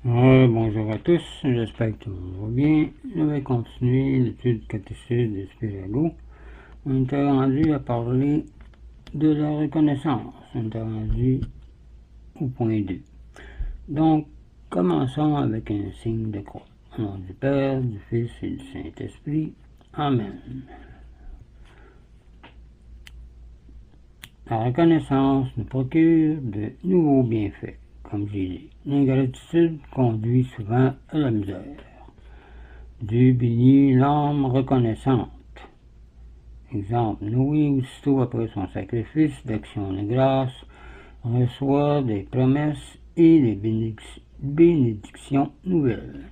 Bonjour à tous, j'espère que tout le monde va bien. Je vais continuer l'étude catéchisme de Spirago. On était rendu à parler de la reconnaissance. On était rendu au point 2. Donc, commençons avec un signe de croix. Au nom du Père, du Fils et du Saint-Esprit. Amen. La reconnaissance nous procure de nouveaux bienfaits. Comme j'ai dit, l'ingratitude conduit souvent à la misère. Dieu bénit l'âme reconnaissante. Exemple, Noé, aussitôt après son sacrifice d'action de grâce, reçoit des promesses et des bénédictions nouvelles,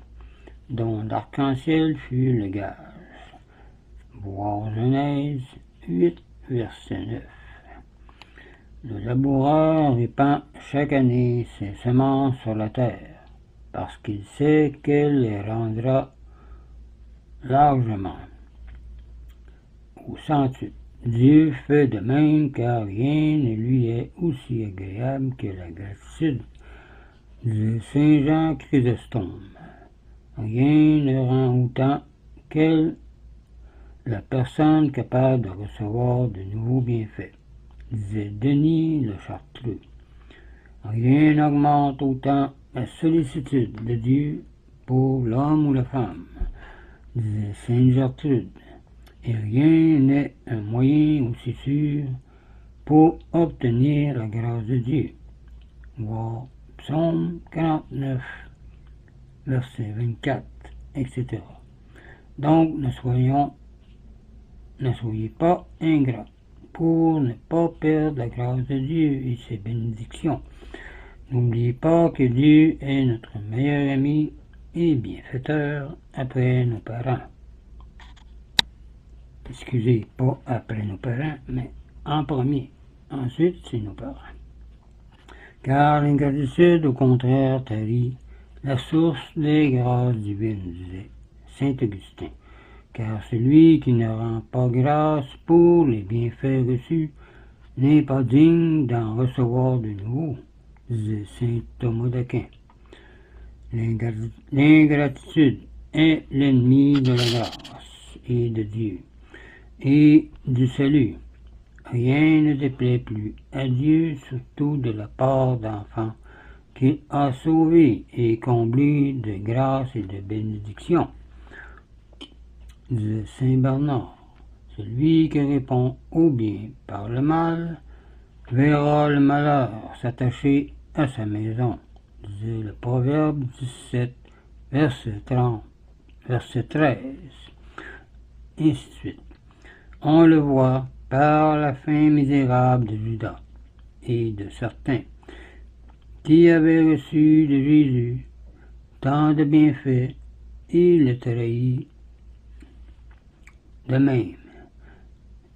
dont l'arc-en-ciel fut le gage. Voir Genèse 8, verset 9. Le laboureur répand chaque année ses semences sur la terre, parce qu'il sait qu'elle les rendra largement. Au 108. Dieu fait de même, car rien ne lui est aussi agréable que la gratitude. De Saint Jean Chrysostome. Rien ne rend autant qu'elle la personne capable de recevoir de nouveaux bienfaits, disait Denis le Chartreux. Rien n'augmente autant la sollicitude de Dieu pour l'homme ou la femme, disait Sainte Gertrude. Et rien n'est un moyen aussi sûr pour obtenir la grâce de Dieu. Voir Psaume 49, verset 24, etc. Donc, ne soyez pas ingrats pour ne pas perdre la grâce de Dieu et ses bénédictions. N'oubliez pas que Dieu est notre meilleur ami et bienfaiteur après nos parents. Excusez, pas après nos parents, mais en premier. Ensuite, c'est nos parents. Car l'ingratitude, au contraire, tarit la source des grâces divines, disait saint Augustin. Car celui qui ne rend pas grâce pour les bienfaits reçus n'est pas digne d'en recevoir de nouveau, disait saint Thomas d'Aquin. L'ingratitude est l'ennemi de la grâce et de Dieu et du salut. Rien ne déplaît plus à Dieu, surtout de la part d'enfants qu'il a sauvés et comblés de grâce et de bénédiction. De Saint Bernard, celui qui répond au bien par le mal verra le malheur s'attacher à sa maison, disait le Proverbe 17, verset 30, verset 13, ainsi de suite. On le voit par la fin misérable de Judas et de certains qui avaient reçu de Jésus tant de bienfaits et le trahit de même.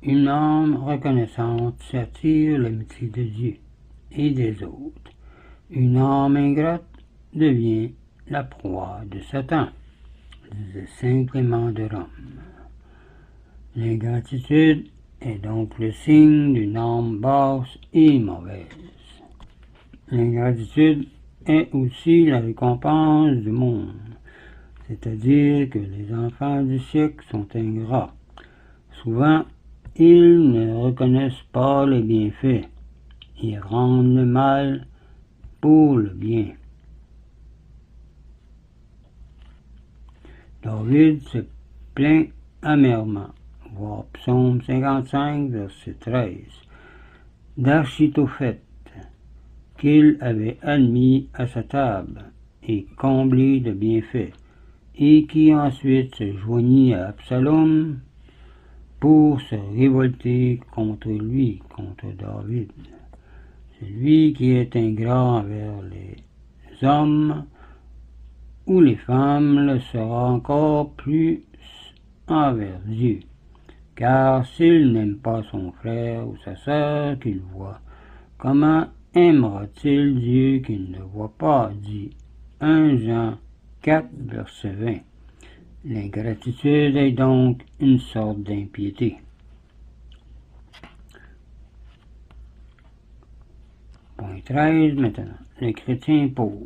Une âme reconnaissante s'attire l'amitié de Dieu et des autres. Une âme ingrate devient la proie de Satan, disait saint Clément de Rome. L'ingratitude est donc le signe d'une âme basse et mauvaise. L'ingratitude est aussi la récompense du monde, c'est-à-dire que les enfants du siècle sont ingrats. Souvent, ils ne reconnaissent pas les bienfaits, ils rendent le mal pour le bien. David se plaint amèrement, voir Psaume 55, verset 13, d'Achitophel, qu'il avait admis à sa table et comblé de bienfaits, et qui ensuite se joignit à Absalom pour se révolter contre lui, contre David. Celui qui est ingrat envers les hommes ou les femmes le sera encore plus envers Dieu. Car s'il n'aime pas son frère ou sa sœur qu'il voit, comment aimera-t-il Dieu qu'il ne voit pas, dit 1 Jean 4, verset 20. L'ingratitude est donc une sorte d'impiété. Point 13 maintenant. Le chrétien pauvre.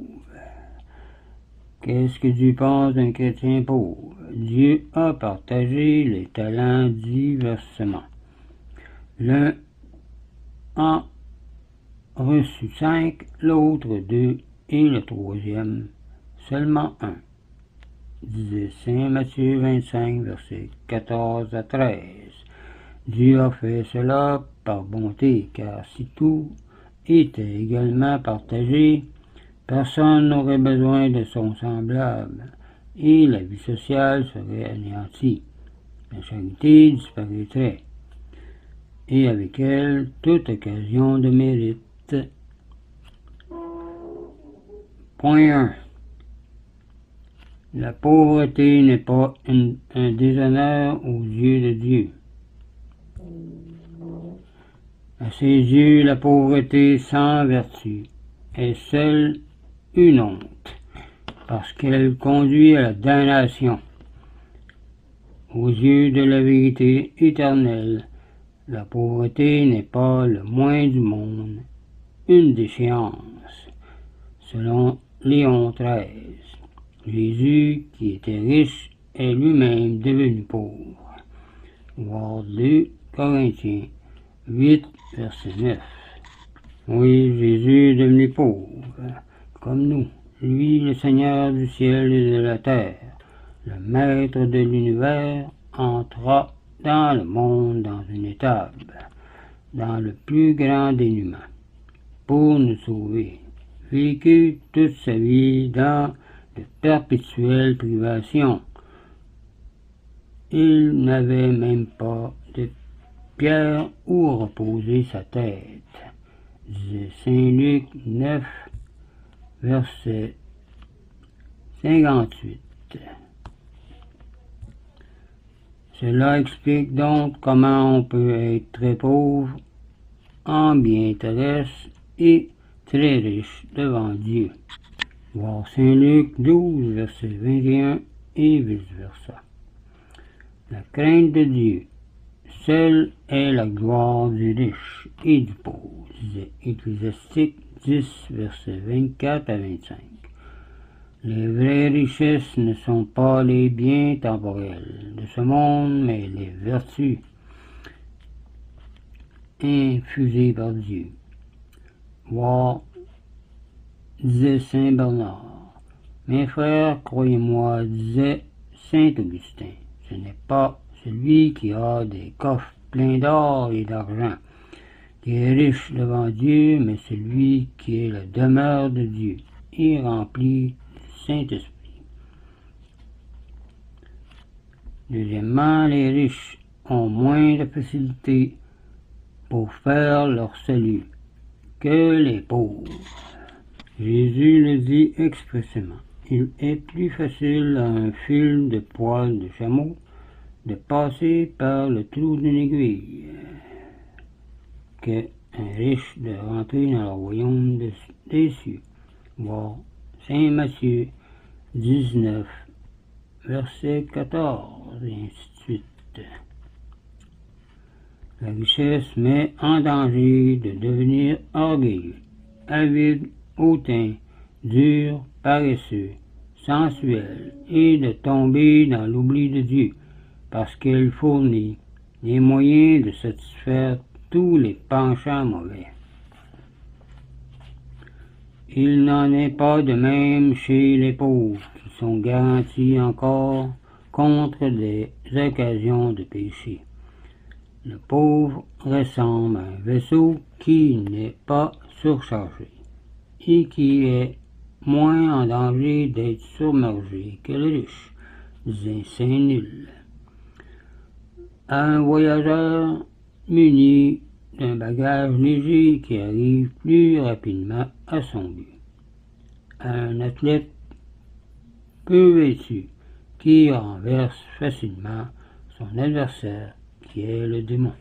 Qu'est-ce que tu penses d'un chrétien pauvre? Dieu a partagé les talents diversement. L'un en reçut 5, l'autre 2, et le troisième seulement 1. Disait Saint Matthieu 25, versets 14 à 13. Dieu a fait cela par bonté, car si tout était également partagé, personne n'aurait besoin de son semblable, et la vie sociale serait anéantie. La charité disparaîtrait, et avec elle toute occasion de mérite. Point 1. La pauvreté n'est pas un déshonneur aux yeux de Dieu. À ses yeux, la pauvreté sans vertu est seule une honte, parce qu'elle conduit à la damnation. Aux yeux de la vérité éternelle, la pauvreté n'est pas le moins du monde une déchéance. Selon Léon XIII, Jésus, qui était riche, est lui-même devenu pauvre. Voir 2 Corinthiens 8, verset 9. Oui, Jésus est devenu pauvre, comme nous. Lui, le Seigneur du ciel et de la terre, le Maître de l'univers, entra dans le monde dans une étape, dans le plus grand dénuement, pour nous sauver. Vécut toute sa vie dans de perpétuelles privations. Il n'avait même pas de pierre où reposer sa tête, disait Saint Luc 9, verset 58. Cela explique donc comment on peut être très pauvre en biens terrestres et très riche devant Dieu. Voir Saint Luc 12, verset 21 et vice-versa. La crainte de Dieu seule est la gloire du riche et du pauvre, disait Ecclésiastique 10, versets 24 à 25. Les vraies richesses ne sont pas les biens temporels de ce monde, mais les vertus infusées par Dieu. Voir, disait Saint Bernard. Mes frères, croyez-moi, disait Saint Augustin, ce n'est pas celui qui a des coffres pleins d'or et d'argent qui est riche devant Dieu, mais celui qui est la demeure de Dieu et rempli du Saint-Esprit. Deuxièmement, les riches ont moins de facilité pour faire leur salut que les pauvres. Jésus le dit expressément. Il est plus facile à un fil de poil de chameau de passer par le trou d'une aiguille qu'un riche de rentrer dans le royaume des cieux. Voir Saint Matthieu 19, verset 14, et ainsi de suite. La richesse met en danger de devenir orgueilleux, avide, hautain, dur, paresseux, sensuel, et de tomber dans l'oubli de Dieu, parce qu'elle fournit les moyens de satisfaire tous les penchants mauvais. Il n'en est pas de même chez les pauvres, qui sont garantis encore contre des occasions de péché. Le pauvre ressemble à un vaisseau qui n'est pas surchargé et qui est moins en danger d'être submergé que le riche, disait Saint Nul. Un voyageur muni d'un bagage léger qui arrive plus rapidement à son but. Un athlète peu vêtu qui renverse facilement son adversaire qui est le démon.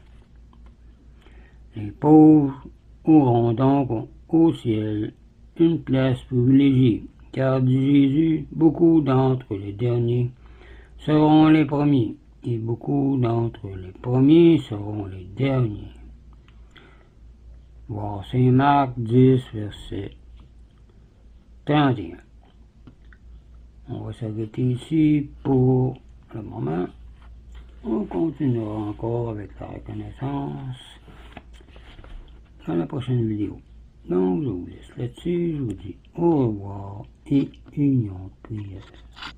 Les pauvres auront donc au ciel une place privilégiée, car dit Jésus, beaucoup d'entre les derniers seront les premiers, et beaucoup d'entre les premiers seront les derniers. Voir Saint Marc 10, verset 31. On va s'arrêter ici pour le moment. On continuera encore avec la reconnaissance dans la prochaine vidéo. Donc je vous laisse là-dessus, je vous dis au revoir et union prière.